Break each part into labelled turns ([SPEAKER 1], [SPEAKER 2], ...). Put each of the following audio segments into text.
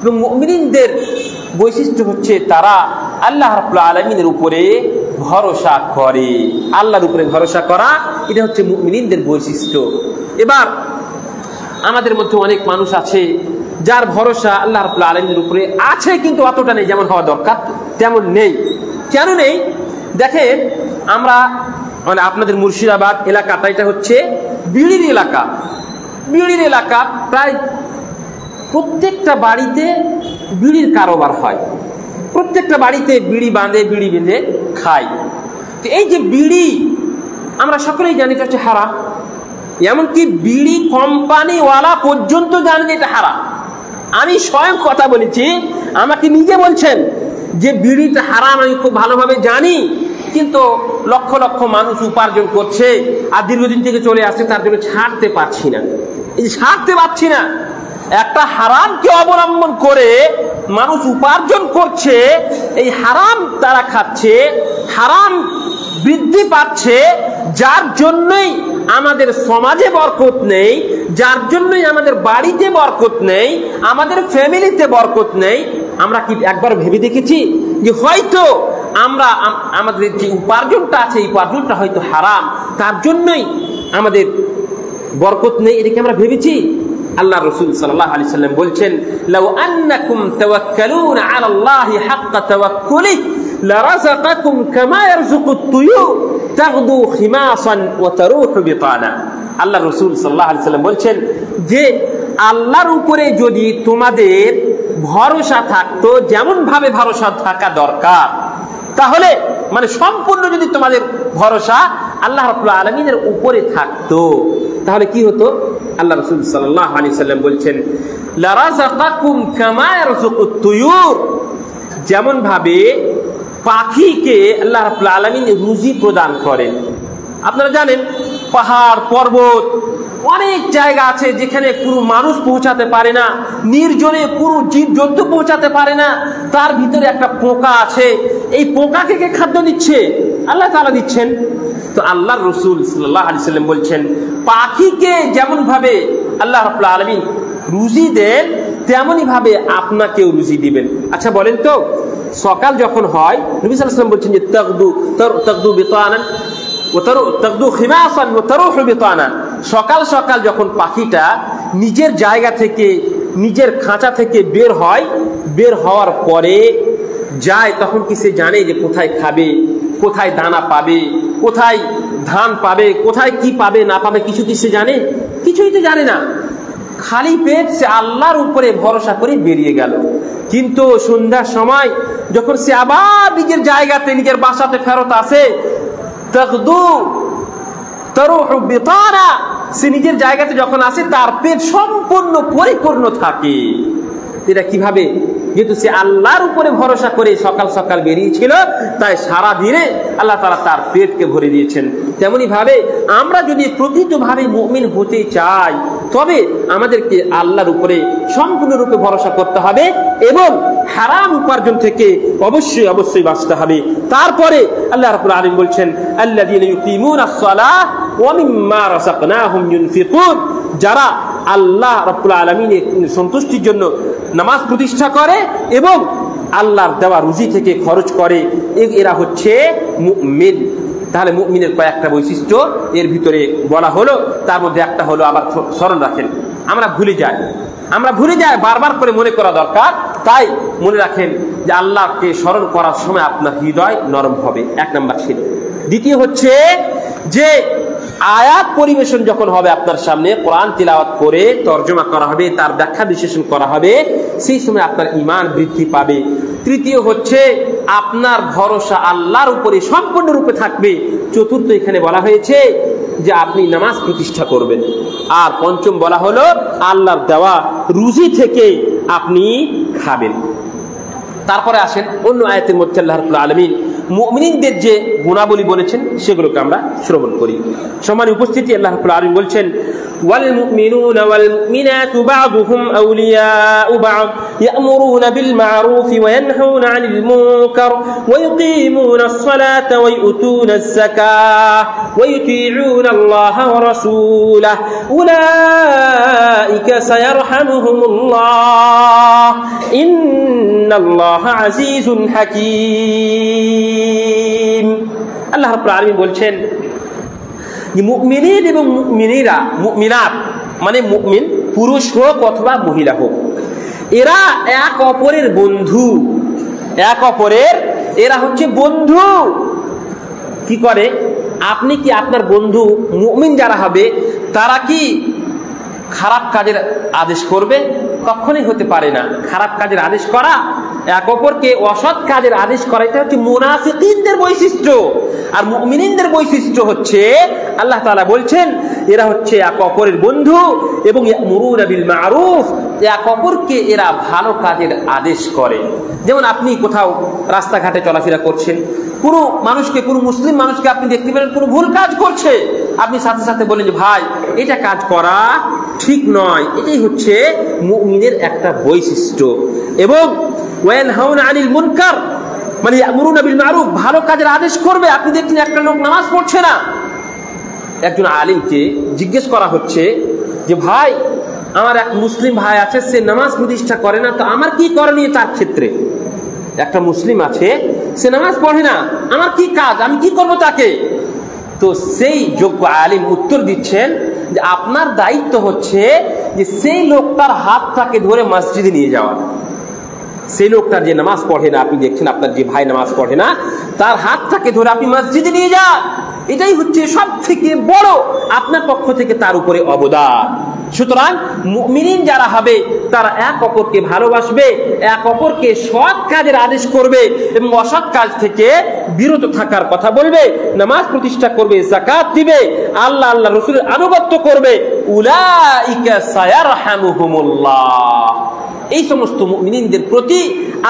[SPEAKER 1] এবং মুমিনদের বৈশিষ্ট্য হচ্ছে তারা আল্লাহ রাব্বুল আলামিনের উপরে ভরসা করে। আল্লাহর উপরে ভরসা করা এটা হচ্ছে মুমিনদের বৈশিষ্ট্য। এবার আমাদের মধ্যে অনেক মানুষ আছে যার ভরসা আল্লাহ রাব্বুল আলামিনের উপরে আছে, কিন্তু অতটা নেই, যেমন হওয়া দরকার তেমন নেই। কেন নেই? দেখেন, আমরা মানে আপনাদের মুর্শিদাবাদ এলাকাটা এটা হচ্ছে বিড়ির এলাকা। বিড়ির এলাকা প্রায় প্রত্যেকটা বাড়িতে বিড়ির কারবার হয়, প্রত্যেকটা বাড়িতে বিড়ি বাঁধে, বিড়ি বেঁধে খায়। তো এই যে বিড়ি আমরা সকলেই জানি এটা হচ্ছে হারাম, এমনকি বিড়ি কোম্পানিওয়ালা পর্যন্ত জানে যে এটা হারাম। আমি স্বয়ং কথা বলেছি, আমাকে নিজে বলছেন যে বিড়িটা হারাম, আমি খুব ভালোভাবে জানি, কিন্তু লক্ষ লক্ষ মানুষ উপার্জন করছে আর দীর্ঘদিন থেকে চলে আসছে, তার জন্য ছাড়তে পারছি না। এই ছাড়তে পারছি না, একটা হারামকে অবলম্বন করে মানুষ উপার্জন করছে, এই হারাম তারা খাচ্ছে, হারাম বৃদ্ধি পাচ্ছে, যার জন্যই আমাদের সমাজে বরকত নেই, যার জন্যই আমাদের বাড়িতে বরকত নেই, আমাদের ফ্যামিলিতে বরকত নেই। আমরা কি একবার ভেবে দেখেছি যে হয়তো আমরা আমাদের যে উপার্জনটা আছে, এই উপার্জনটা হয়তো হারাম, তার জন্যই আমাদের বরকত নেই? এটাকে আমরা ভেবেছি? আল্লাহ রাসূল সাল্লাল্লাহু আলাইহি সাল্লাম বলছেন, লাউ আন্নাকুম তাওয়াক্কালুনা আলাল্লাহি হাক্কা তাওয়াক্কুলিহি লারাযাকাকুম কামা ইয়ারযুকুত তুয়ুর তাগদু খিমাসান ওয়া তারুহু বিতানা। আল্লাহ রাসূল সাল্লাল্লাহু আলাইহি সাল্লাম বলছেন যে আল্লাহর উপরে যদি তোমাদের ভরসা থাকতো, যেমন ভাবে ভরসা থাকা দরকার, তাহলে মানে সম্পূর্ণ যদি তোমাদের ভরসা আল্লাহ রাব্বুল আলামিনের উপরে থাকতো, তাহলে কি হতো? আল্লাহ রাসূল সাল্লাল্লাহু আলাইহি সাল্লাম বলছেন, লারাযাকাকুম কামা ইয়ারযুকুত তুয়ুর, যেমন ভাবে পাখিকে আল্লাহ রাব্বুল আলামিন রুজি প্রদান করেন। আপনারা জানেন, পাহাড় পর্বত অনেক জায়গা আছে যেখানে পুরো মানুষ পৌঁছাতে পারে না, নির্জনে পুরো জীবজন্তু পৌঁছাতে পারে না, তার ভিতরে একটা পোকা আছে, এই পোকাকে কে খাদ্য দিচ্ছে? আল্লাহ তাআলা দিচ্ছেন। তো আল্লাহর রাসূল সাল্লাল্লাহু আলাইহি সাল্লাম বলছেন, পাখিকে যেমন ভাবে আল্লাহ রাব্বুল আলামিন রুজি দেন, তেমনি ভাবে আপনাকেও রুজি দিবেন। আচ্ছা বলেন তো, সকাল যখন হয়, নবী সাল্লাল্লাহু আলাইহি ওয়াসাল্লাম বলছেন যে তাগদু বিতানান ওয়া তাগদু খিমাসান ওয়া তারুহু বিতানা, সকাল সকাল যখন পাখিটা নিজের জায়গা থেকে, নিজের খাঁচা থেকে বের হয়, বের হওয়ার পরে যায়, তখন কি সে জানে যে কোথায় খাবে, কোথায় দানা পাবে, কোথায় ধান পাবে, কোথায় কি পাবে না পাবে? কিছু কি সে জানে? কিছুই তো জানে না। খালি পেট সে আল্লাহর উপরে ভরসা করে বেরিয়ে গেল। কিন্তু সন্ধ্যার সময় যখন সে আবার নিজের জায়গাতে, নিজের বাসাতে ফেরত আসে, তাগদু তারুহু বিতানা, সে নিজের জায়গাতে যখন আসে তার পেট সম্পূর্ণ পরিপূর্ণ থাকে। এটা কিভাবে? যেহেতু সে আল্লাহর উপরে ভরসা করে সকাল সকাল বেরিয়েছিল, তাই সারা দিনে আল্লাহ তাআলা তার পেটকে ভরে দিয়েছেন। তেমনি ভাবে আমরা যদি প্রকৃতভাবে মুমিন হতে চাই, তবে আমাদেরকে আল্লাহর উপরে সম্পূর্ণরূপে ভরসা করতে হবে এবং হারাম উপার্জন থেকে অবশ্যই অবশ্যই বাঁচতে হবে। তারপরে আল্লাহ রাব্বুল আলামিন বলছেন, আল্লাযীনা ইউকিমুনাস সালাহ ওয়া মিম্মা রাযাকনাহুম ইউনফিকুন, যারা আল্লাহ রাব্বুল আলামিনের সন্তুষ্টির জন্য নামাজ প্রতিষ্ঠা করে এবং আল্লাহর দেওয়া রুজি থেকে খরচ করে, এরা হচ্ছে মুমিন। তাহলে মুমিনের কয়েকটা বৈশিষ্ট্য এর ভিতরে বলা হলো, তার মধ্যে একটা হলো, আবার স্মরণ রাখেন, আমরা ভুলে যাই, বারবার করে মনে করা দরকার। তাই মনে রাখেন যে আল্লাহকে স্মরণ করার সময় আপনার হৃদয় নরম হবে, এক নাম্বার ছিল। দ্বিতীয় হচ্ছে যে আয়াত পরিবেশন যখন হবে আপনার সামনে, কোরআন তিলাওয়াত করে তরজমা করা হবে, তার ব্যাখ্যা বিশ্লেষণ করা হবে, সেই সময় আপনার ঈমান বৃদ্ধি পাবে। তৃতীয় হচ্ছে আপনার ভরসা আল্লাহর উপরে সম্পূর্ণরূপে থাকবে। চতুর্থ এখানে বলা হয়েছে যে আপনি নামাজ প্রতিষ্ঠা করবেন। আর পঞ্চম বলা হলো আল্লাহর দেওয়া রুজি থেকে আপনি খাবেন। তারপরে আসেন অন্য আয়াতের মধ্যে আল্লাহ রাব্বুল আলামিন মুমিনদের যে গুণাবলী বলেছেন সেগুলোকে আমরা শ্রবণ করি। সম্মানিত উপস্থিতি, আল্লাহ রাব্বুল আলামিন বলছেন, ওয়াল মুমিনুনা ওয়াল মুমিনাতু বা'দুহুম আউলিয়াউ বা'দ ইয়া'মুরুনা বিল মা'রুফি ওয়া ইয়ানহাউনা 'আনিল মুনকার ওয়া ইউকিমুনাস সালাতা ওয়া ইউতুনাজ যাকাহ ওয়া ইউতি'উনা আল্লাহা ওয়া রাসূলাহু উলাইকা সায়ারহামুহুমুল্লাহ ইন্নাল্লাহা আজিজুন হাকীম। আল্লাহ রাব্বুল আলামিন বলছেন যে মুমিনিন এবং মুমিনীরা, মুমিনাত মানে মুমিন পুরুষ হোক অথবা মহিলা হোক, এরা এক অপরের বন্ধু, এক অপরের এরা হচ্ছে বন্ধু। কি করে? আপনি কি আপনার বন্ধু মুমিন যারা হবে তারা কি খারাপ কাজের আদেশ করবে? কখনোই হতে পারে না। খারাপ কাজের আদেশ করা, এক অপরকে অসৎ কাজের আদেশ করা, এটা হচ্ছে মুনাফিকিনদের বৈশিষ্ট্য। আর মুমিনিনদের বৈশিষ্ট্য হচ্ছে আল্লাহ তাআলা বলছেন এরা হচ্ছে এক অপরের বন্ধু এবং ইয়ামুরুনা বিল মারুফ, এক অপরকে এরা ভালো কাজের আদেশ করে। যেমন আপনি কোথাও রাস্তাঘাটে চলাফেরা করছেন, কোনো মানুষকে, কোনো মুসলিম মানুষকে আপনি দেখতে পেলেন কোনো ভুল কাজ করছে, আপনি সাথে সাথে বলেন যে ভাই এটা কাজ করা ঠিক নয়। এটাই হচ্ছে মুমিনের একটা বৈশিষ্ট্য। এবং ওয়ানহাউনা আনিল মুনকার মানে ইয়ামুরুনা বিল মারুফ, ভালো কাজের আদেশ করবে। আপনি দেখলেন একটা লোক নামাজ পড়ছে না, একজন আলিমকে জিজ্ঞেস করা হচ্ছে যে ভাই আমার এক মুসলিম ভাই আছে, সে নামাজ প্রতিষ্ঠা করে না, তো আমার কি করণীয় তার ক্ষেত্রে? একটা মুসলিম আছে, সে নামাজ পড়ে না, আমার কি কাজ, আমি কি করব তাকে? তো সেই যোগ্য আলিম উত্তর দিচ্ছেন যে আপনার দায়িত্ব হচ্ছে যে সেই লোকটার হাতটাকে ধরে মসজিদে নিয়ে যাওয়া। সেই লোকটার যে নামাজ পড়ে না, আপনি দেখছেন আপনার যে ভাই নামাজ পড়ে না, তার হাতটাকে ধরে আপনি মসজিদে নিয়ে যান। এটাই হচ্ছে সব থেকে বড় আপনার পক্ষ থেকে তার উপরে অবদান। সুতরাং মুমিনিন যারা হবে তারা এক অপরকে ভালোবাসবে, এক অপরকে সৎ কাজের আদেশ করবে এবং অসৎ কাজ থেকে বিরত থাকার কথা বলবে, নামাজ প্রতিষ্ঠা করবে, যাকাত দিবে, আল্লাহ আল্লাহ রাসূলের আনুগত্য করবে। উলাইকা সায়ারহামুহুমুল্লাহ, এই সমস্ত মুমিনদের প্রতি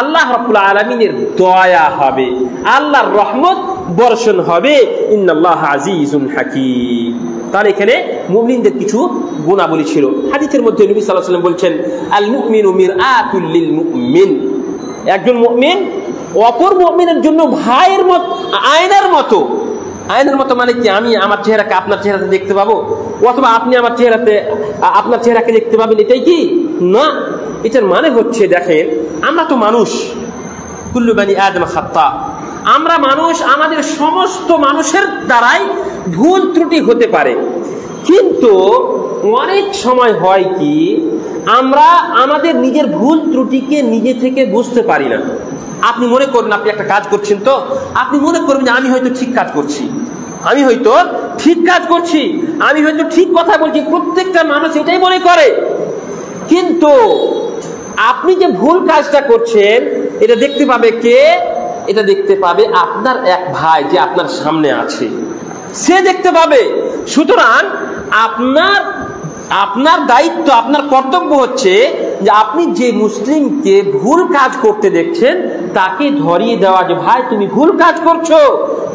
[SPEAKER 1] আল্লাহ রাব্বুল আলামিনের দয়া হবে, আল্লাহর রহমত বর্ষণ হবে। ইন্নাল্লাহা আজিজুন হাকীম। তার এখানে মুমিনদের কিছু গুণাবলী ছিল। হাদিসের মধ্যে নবী সাল্লাল্লাহু আলাইহি ওয়াসাল্লাম বলছেন আল মুমিনু মিরআতুল লিল মুমিন, একজন মুমিন অপর মুমিনের জন্য ভাইয়ের মত, আয়নার মতো। আয়নার মতো মানে কি? আমি আমার চেহারাকে আপনার চেহারাতে দেখতে পাবো, অথবা আপনি আমার চেহারাতে আপনার চেহারাকে দেখতে পাবেন, এটাই কি না? এটার মানে হচ্ছে দেখেন, আমরা তো মানুষ, কুল্লু বানি আদম খাত্তা, আমরা মানুষ, আমাদের সমস্ত মানুষের দ্বারাই ভুল ত্রুটি হতে পারে। কিন্তু অনেক সময় হয় কি, আমরা আমাদের নিজের ভুল ত্রুটিকে নিজে থেকে বুঝতে পারি না। আপনি মনে করবেন আপনি একটা কাজ করছেন, তো আপনি মনে করবেন যে আমি হয়তো ঠিক কাজ করছি, আমি হয়তো ঠিক কাজ করছি, আমি হয়তো ঠিক কথা বলছি। প্রত্যেকটা মানুষ এটাই মনে করে। কিন্তু আপনি যে ভুল কাজটা করছেন এটা দেখতে পাবে কে? এটা দেখতে পাবে আপনার এক ভাই যে আপনার সামনে আছে, সে দেখতে পাবে। সুতরাং আপনার দায়িত্ব, আপনার কর্তব্য হচ্ছে যে আপনি যে মুসলিমকে ভুল কাজ করতে দেখছেন তাকে ধরিয়ে দেওয়া, যে ভাই তুমি ভুল কাজ করছো,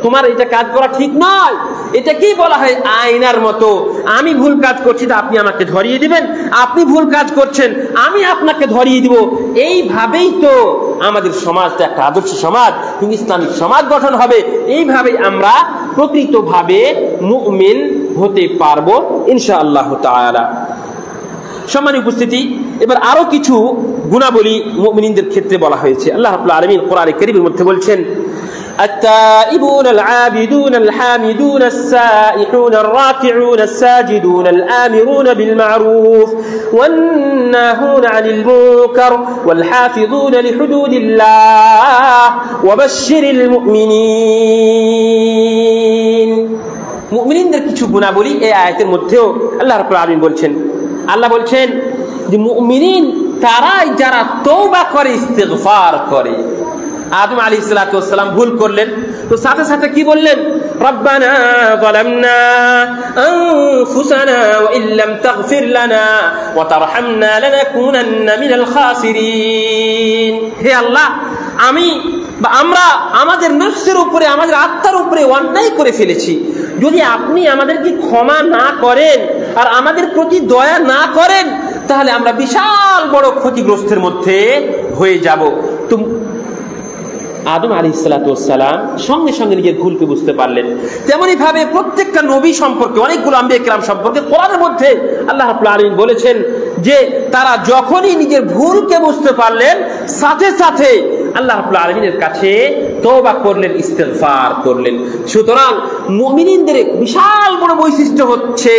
[SPEAKER 1] তোমার এটা কাজ করা ঠিক নয়। এটা কি বলা হয়? আয়নার মতো। আমি ভুল কাজ করছি, তা আপনি আমাকে ধরিয়ে দিবেন, আপনি ভুল কাজ করছেন, আমি আপনাকে ধরিয়ে দিব। এইভাবেই তো আমাদের সমাজটা একটা আদর্শ সমাজ, ইসলামিক সমাজ গঠন হবে। এইভাবেই আমরা প্রকৃতভাবে মুমিন হতে পারবো ইনশাআল্লাহ তাআলা। সম্মানিত উপস্থিতি, এবার আরো কিছু গুণাবলী মুমিনদের ক্ষেত্রে বলা হয়েছে। আল্লাহ রাব্বুল আলামিন কোরআনে কারীমের মধ্যে বলছেন التائبون العابدون الحامدون السائحون الراكعون الساجدون الآمرون بالمعروف والناهون عن المنكر والحافظون لحدود الله وبشر المؤمنين। মুমিনদের কিছু গুণাবলী এই আয়াতের মধ্যেও আল্লাহ রাব্বুল আলামিন বলছেন। আল্লাহ বলছেন যে মুমিন তারাই যারা তওবা করে, ইস্তিগফার করে। আদম আলাইহিস সালাতু ওয়াস সালাম ভুল করলেন, তো সাথে সাথে কি বললেন? রব্বানা যালামনা আনফুসানা ওয়া ইল্লাম তাগফির লানা ওয়া তারহামনা লানাকুনান্না মিনাল খাসিরিন। হে আল্লাহ, আমরা আমাদের নফসের উপরে, আমাদের আত্মার উপরে অন্যায় করে ফেলেছি। যদি আপনি আমাদেরকে ক্ষমা না করেন আর আমাদের প্রতি দয়া না করেন, তাহলে আমরা বিশাল বড় ক্ষতিগ্রস্তের মধ্যে হয়ে যাব। তো আদম আলাইহিস সালাতু ওয়াস সালাম সঙ্গে সঙ্গে নিজের ভুলকে বুঝতে পারলেন। তেমনি ভাবে প্রত্যেকটা নবী সম্পর্কে, অনেকগুলো আম্বিয়া কিরাম সম্পর্কে কোরআনের মধ্যে আল্লাহ রাব্বুল আলামিন বলেছেন যে তারা যখনই নিজের ভুলকে বুঝতে পারলেন সাথে সাথে আল্লাহ রাব্বুল আলামিনের কাছে তওবা করলেন, ইস্তিগফার করলেন। সুতরাং মুমিনদের বিশাল বড় বৈশিষ্ট্য হচ্ছে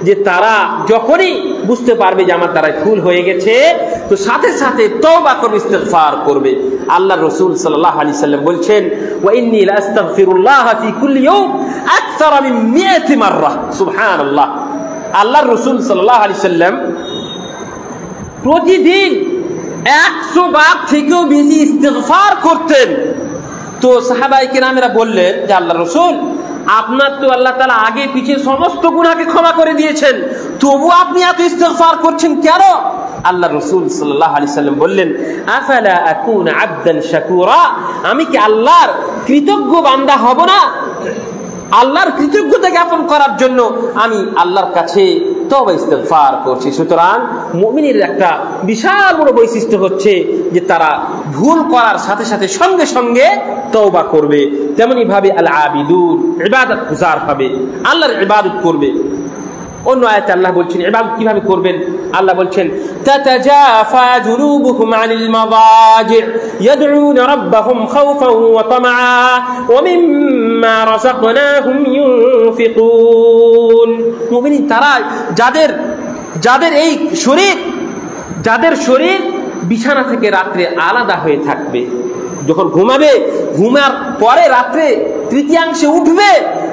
[SPEAKER 1] যে তারা যখনই বুঝতে পারবে যে আমার দ্বারা ভুল হয়ে গেছে তো সাথে সাথে তওবা করবে, ইস্তিগফার করবে। আল্লাহ রাসূল সাল্লাল্লাহু আলাইহি সাল্লাম বলছেন, ওয়া ইন্নী লা আস্তাগফিরুল্লাহ ফি কুল্লি ইয়াওম আকসার মিন 100 মাররা। সুবহানাল্লাহ। আল্লাহ রাসূল সাল্লাল্লাহু আলাইহি সাল্লাম প্রতিদিন 100 বার থেকেও বেশি ইস্তিগফার করতেন। তো সাহাবায়ে কেরামেরা বললেন যে আল্লাহ রাসূল, আপনার তো আল্লাহ তাআলা আগে পিছে সমস্ত গুনাহকে ক্ষমা করে দিয়েছেন, তবু আপনি এত ইস্তিগফার করছেন কেন? আল্লাহ রাসূল সাল্লাল্লাহু আলাইহি সাল্লাম বললেন, আফালা আকুনা আবদান শাকুরা, আমি কি আল্লাহর কৃতজ্ঞ বান্দা হব না? আল্লাহর কৃতজ্ঞতা জ্ঞাপন করার জন্য আমি আল্লাহর কাছে তওবা ইস্তিগফার করছি। সুতরাং মুমিনের একটা বিশাল বড় বৈশিষ্ট্য হচ্ছে যে তারা ভুল করার সাথে সাথে সঙ্গে সঙ্গে তওবা করবে। তেমনি ভাবে আল আবিদুন, ইবাদত গুজার হবে, আল্লাহর ইবাদত করবে। অন্য আয়াতে আল্লাহ বলছেন ইবাদত কিভাবে করবেন। আল্লাহ বলছেন, তাতাজাফা জুনুবুহুম আনিল মাদাজি' ইয়াদউনা রাব্বাহুম খাওফান ওয়া তামআ ওয়া মিম্মা রাযাকনাহুম ইউনফিকুন। মুমিন তারা যাদের এই শরীর বিছানা থেকে রাত্রে আলাদা হয়ে থাকবে, যখন ঘুমাবে, ঘুমার পরে রাত্রে তৃতীয়াংশে উঠবে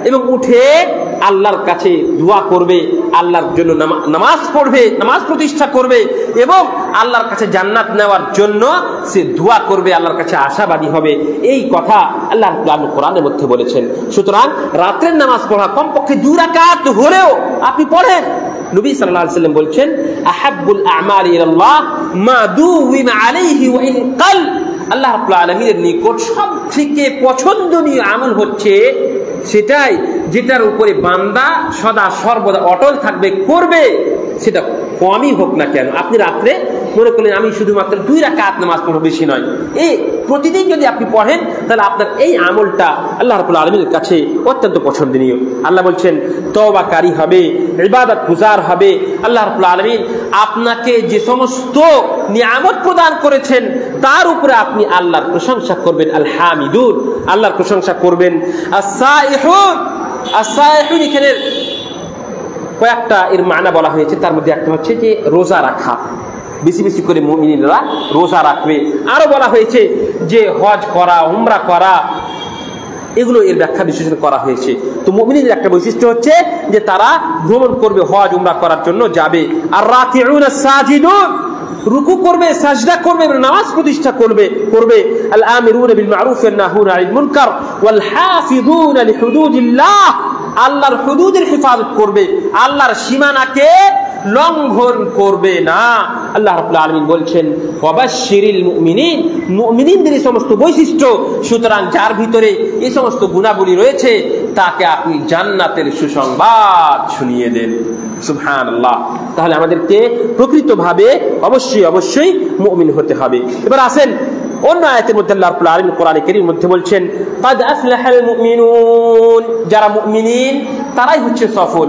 [SPEAKER 1] এবং উঠে আল্লাহর কাছে দোয়া করবে, আল্লাহর জন্য নামাজ পড়বে, নামাজ প্রতিষ্ঠা করবে এবং আল্লাহর কাছে জান্নাত নেওয়ার জন্য সে দোয়া করবে, আল্লাহর কাছে আশাবাদী হবে। এই কথা আল্লাহ কোরআনের মধ্যে বলেছেন। সুতরাং রাত্রের নামাজ পড়া কমপক্ষে 2 রাকাত হলেও আপনি পড়েন। নবী সাল্লাল্লাহু আলাইহি ওয়াসাল্লাম বলছেন, আহাব্বুল আ'মালি ইলাল্লাহ মা দুওয়িমা আলাইহি ওয়া ইন কাল। আল্লাহ রাব্বুল আলামিনের নিকট সবথেকে পছন্দনীয় আমল হচ্ছে সেটাই যেটার উপরে বান্দা সদা সর্বদা অটল থাকবে, করবে, সেটা কমই হোক না কেন। আপনি রাত্রে মনে করলেন আমি শুধুমাত্র 2 রাকাত নামাজ পড়ব, বেশি নয়, এই প্রতিদিন যদি আপনি পড়েন তাহলে আপনার এই আমলটা আল্লাহ রাব্বুল আলামিনের কাছে অত্যন্ত পছন্দনীয়। আল্লাহ বলছেন তওবাকারী হবে, ইবাদত গুজার হবে। আল্লাহ রাব্বুল আলামিন আপনাকে যে সমস্ত নিয়ামত প্রদান করেছেন তার উপরে আপনি আল্লাহর প্রশংসা করবেন, আল হামিদুন, আল্লাহর প্রশংসা করবেন। আস-সাইহুন, আস-সাইহুন এখানে কয়েকটা এর মানা বলা হয়েছে, তার মধ্যে একটা হচ্ছে যে রোজা রাখা, বেশি বেশি করে মুমিনরা রোজা রাখবে। আরো বলা হয়েছে যে হজ করা, উমরা করা, এগুলো এর ব্যাখ্যা বিশ্লেষণ করা হয়েছে। তো মুমিনদের একটা বৈশিষ্ট্য হচ্ছে যে তারা ভ্রমণ করবে, হজ উমরা করার জন্য যাবে। আর রাকিউন সাজিদুন, রুকু করবে, সাজদা করবে, নামাজ প্রতিষ্ঠা করবে। আল আমিরুনা বিল মারুফ ওয়ান নাহুনা আনিল মুনকার ওয়াল হাফিজুনা লিহুদুদিল্লাহ, আল্লাহর হুদুদের হেফাজত করবে, আল্লাহর সীমানাকে লঙ্ঘন করবে না। আল্লাহ রাব্বুল আলামিন বলছেন, ওয়াবাশশিরিল মুমিনিন, মুমিনদের এই সমস্ত বৈশিষ্ট্য, সুতরাং যার ভিতরে এই সমস্ত গুণাবলী রয়েছে তাকে আপনি জান্নাতের সুসংবাদ শুনিয়ে দেন। সুবহানাল্লাহ। তাহলে আমাদেরকে প্রকৃতভাবে অবশ্যই মুমিন হতে হবে। এবার আসেন অন্য আয়াতের মধ্যে আল্লাহ রাব্বুল আলামিন কোরআনে কারীমের মধ্যে বলছেন, কাদ আফলাহাল মুমিনুন, যারা মুমিনিন তারাই হচ্ছে সফল।